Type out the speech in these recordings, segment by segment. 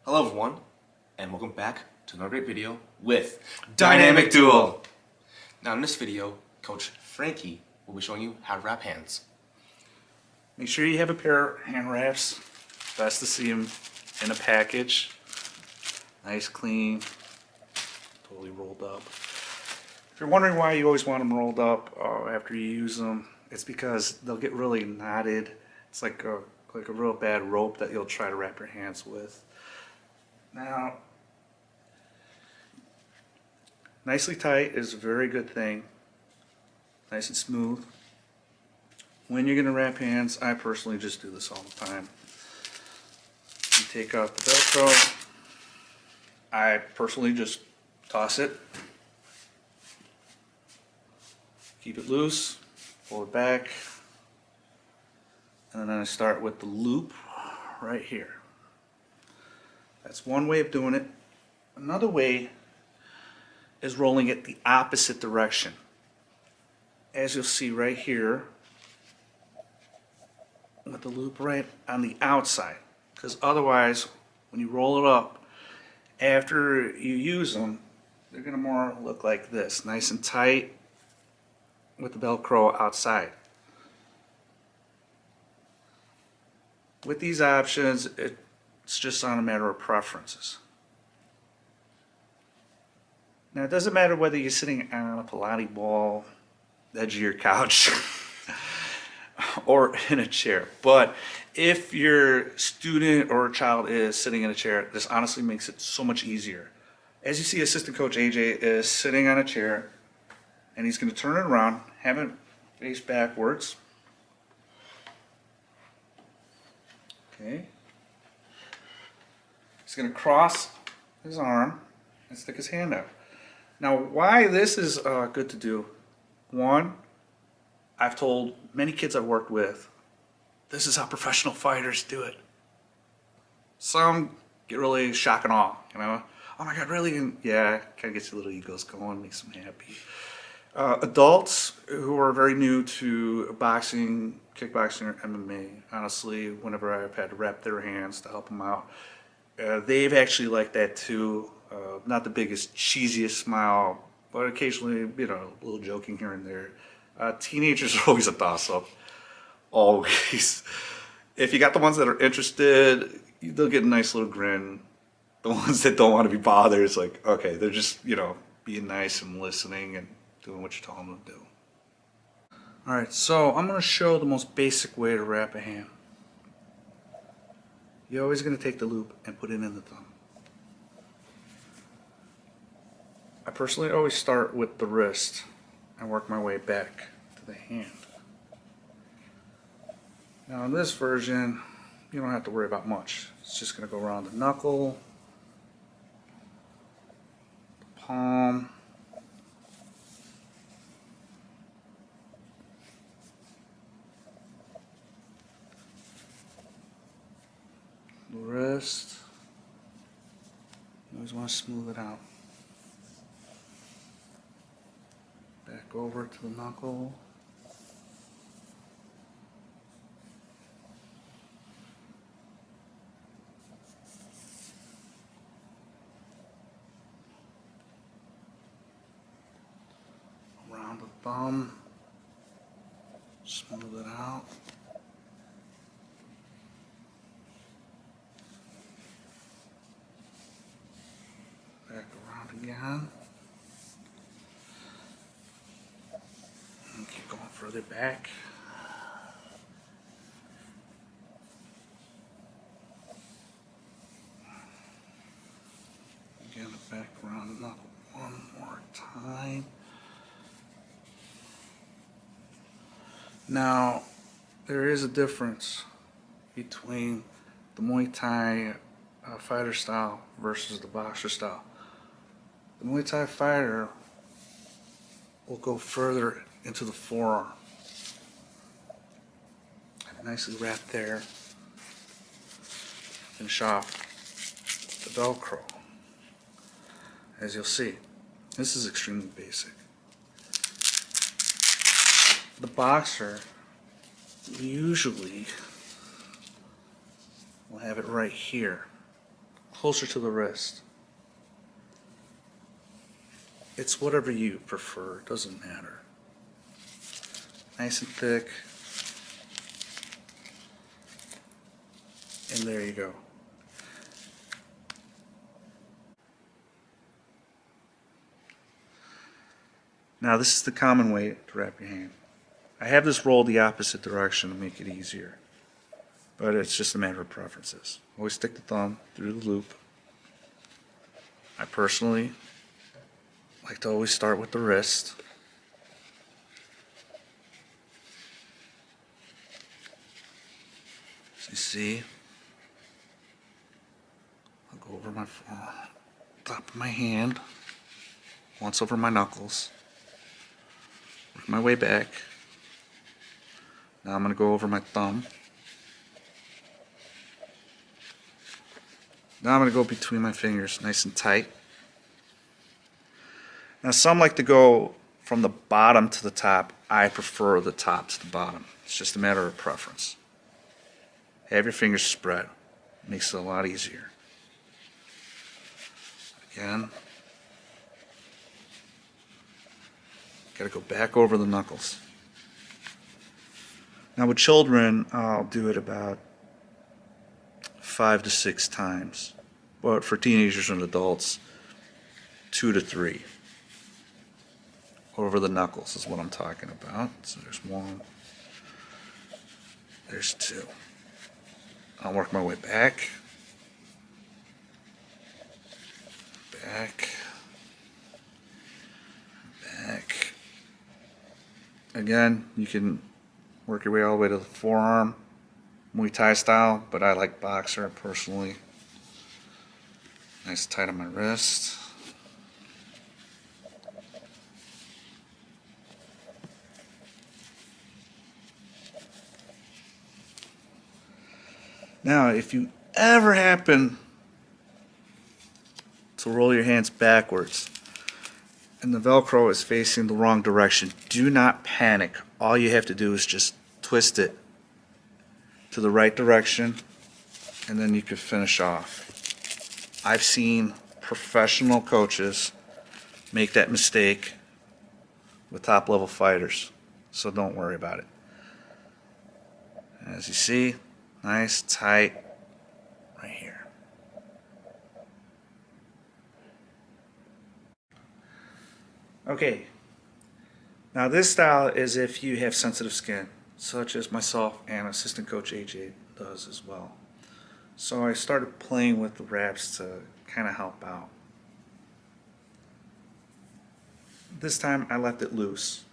Hello everyone, and welcome back to another great video with Dynamic Duo. Now in this video, Coach Frankie will be showing you how to wrap hands. Make sure you have a pair of hand wraps. Best to see them in a package. Nice, clean, totally rolled up. If you're wondering why you always want them rolled up after you use them, it's because they'll get really knotted. It's like a real bad rope that you'll try to wrap your hands with. Now, nicely tight is a very good thing. Nice and smooth. When you're going to wrap hands, I personally just do this all the time. You take out the Velcro. I personally just toss it. Keep it loose. Pull it back. And then I start with the loop right here. That's one way of doing it. Another way is rolling it the opposite direction. As you'll see right here, with the loop right on the outside. Because otherwise, when you roll it up, after you use them, they're going to more look like this. Nice and tight with the Velcro outside. With these options, it's just on a matter of preferences. Now, it doesn't matter whether you're sitting on a Pilates ball, the edge of your couch, or in a chair. But if your student or child is sitting in a chair, this honestly makes it so much easier. As you see, assistant coach AJ is sitting on a chair, and he's going to turn it around, have it face backwards. Okay. He's going to cross his arm and stick his hand out. Now, why this is good to do, one, I've told many kids I've worked with, this is how professional fighters do it. Some get really shock and awe, you know. Oh my God, really? And yeah, kind of gets your little egos going, makes them happy. Adults who are very new to boxing, kickboxing, or MMA, honestly, whenever I've had to wrap their hands to help them out, they've actually liked that too. Not the biggest, cheesiest smile, but occasionally, you know, a little joking here and there. Teenagers are always a toss-up. Always. If you got the ones that are interested, they'll get a nice little grin. The ones that don't want to be bothered, it's like, okay, they're just, you know, being nice and listening and doing what you tell them to do. Alright, so I'm going to show the most basic way to wrap a hand. You're always going to take the loop and put it in the thumb. I personally always start with the wrist and work my way back to the hand. Now in this version, you don't have to worry about much. It's just going to go around the knuckle, the palm, the wrist. You always want to smooth it out. Back over to the knuckle. Around the thumb. Smooth it out. Back around again. And keep going further back. Again, back around the knuckle one more time. Now, there is a difference between the Muay Thai fighter style versus the boxer style. The Muay Thai fighter will go further into the forearm. Nicely wrapped there. Finish off the Velcro. As you'll see, this is extremely basic. The boxer usually will have it right here, closer to the wrist. It's whatever you prefer, it doesn't matter. Nice and thick. And there you go. Now this is the common way to wrap your hand. I have this roll the opposite direction to make it easier, but it's just a matter of preferences. Always stick the thumb through the loop. I personally like to always start with the wrist. As you see, I'll go over my top of my hand, once over my knuckles, work my way back. Now I'm going to go over my thumb. Now I'm going to go between my fingers, nice and tight. Now some like to go from the bottom to the top. I prefer the top to the bottom. It's just a matter of preference. Have your fingers spread. Makes it a lot easier. Again, got to go back over the knuckles. Now with children, I'll do it about 5 to 6 times. But for teenagers and adults, 2 to 3. Over the knuckles is what I'm talking about. So there's 1, there's 2. I'll work my way back, back, back. Again, you can work your way all the way to the forearm, Muay Thai style, but I like boxer personally. Nice tight on my wrist. Now, if you ever happen to roll your hands backwards and the Velcro is facing the wrong direction, do not panic. All you have to do is just twist it to the right direction and then you can finish off. I've seen professional coaches make that mistake with top level fighters, so don't worry about it. As you see, nice, tight, right here. Okay, now this style is if you have sensitive skin, such as myself and assistant coach AJ does as well. So I started playing with the wraps to kind of help out. This time I left it loose.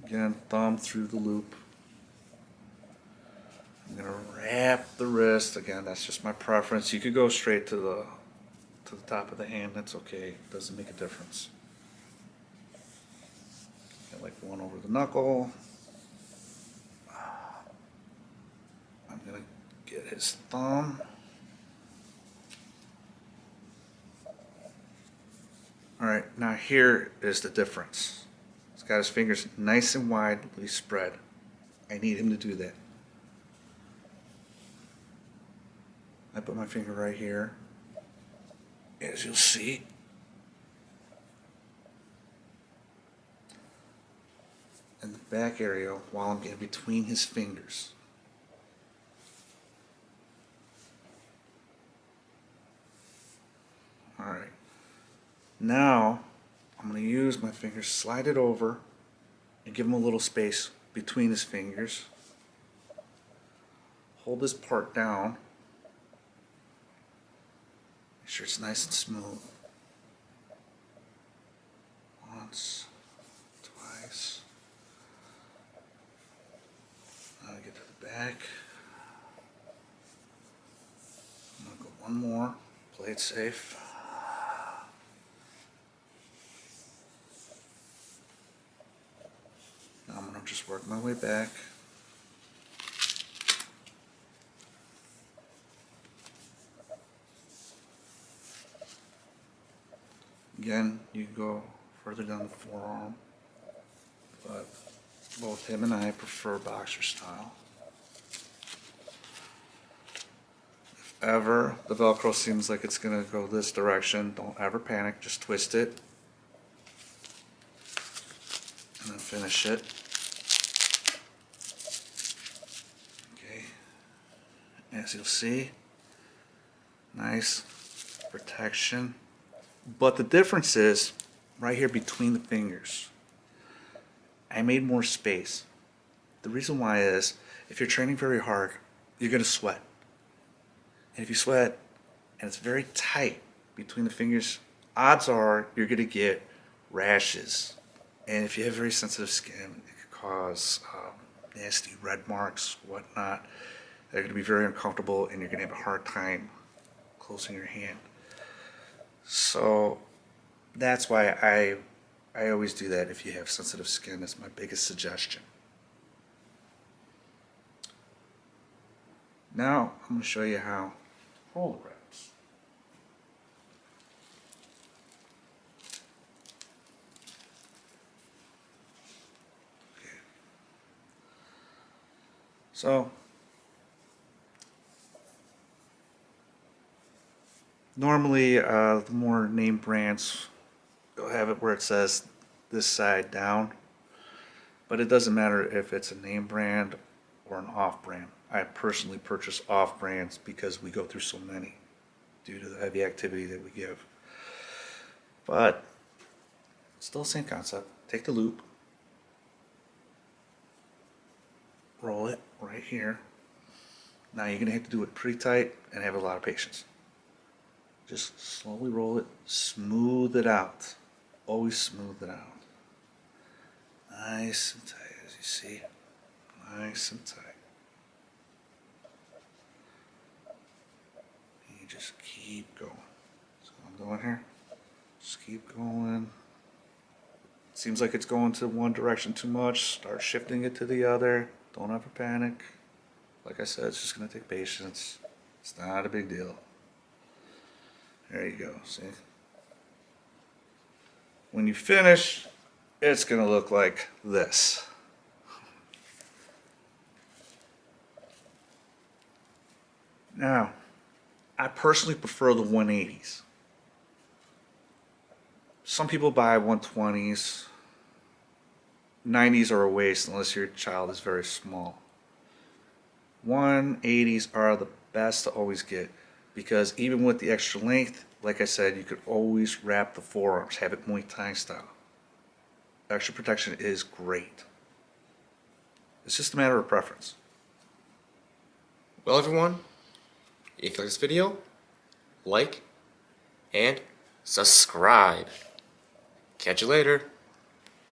Again, thumb through the loop. I'm gonna wrap the wrist. Again, that's just my preference. You could go straight to the top of the hand. That's okay. It doesn't make a difference. Got like 1 over the knuckle. I'm gonna get his thumb. All right. Now here is the difference. He's got his fingers nice and widely spread. I need him to do that. I put my finger right here, as you'll see. In the back area while I'm getting between his fingers. Alright. Now, I'm going to use my fingers, slide it over, and give him a little space between his fingers. Hold this part down. Make sure it's nice and smooth. Once, twice. Now I get to the back. I'm going to go 1 more. Play it safe. Now I'm going to just work my way back. Again, you can go further down the forearm, but both him and I prefer boxer style. ever the Velcro seems like it's gonna go this direction, don't ever panic, just twist it. And then finish it. Okay. As you'll see, nice protection. But the difference is right here between the fingers. I made more space. The reason why is if you're training very hard, you're gonna sweat. And if you sweat and it's very tight between the fingers, odds are you're gonna get rashes. And if you have very sensitive skin, it could cause nasty red marks, whatnot. They're gonna be very uncomfortable and you're gonna have a hard time closing your hand. So that's why I always do that if you have sensitive skin. That's my biggest suggestion. Now I'm going to show you how roller wraps. Okay. So normally the more name brands will have it where it says this side down, but it doesn't matter if it's a name brand or an off brand. I personally purchase off brands because we go through so many due to the heavy activity that we give. But still same concept. Take the loop, roll it right here. Now you're gonna have to do it pretty tight and have a lot of patience. Just slowly roll it, smooth it out. Always smooth it out. Nice and tight, as you see. Nice and tight. And you just keep going. So I'm doing here. Just keep going. Seems like it's going to one direction too much. Start shifting it to the other. Don't ever panic. Like I said, it's just going to take patience. It's not a big deal. There you go, see? When you finish, it's going to look like this. Now, I personally prefer the 180s. Some people buy 120s. 90s are a waste unless your child is very small. 180s are the best to always get because even with the extra length, like I said, you could always wrap the forearms, have it Muay Thai style. Extra protection is great. It's just a matter of preference. Well, everyone, if you like this video, like and subscribe. Catch you later.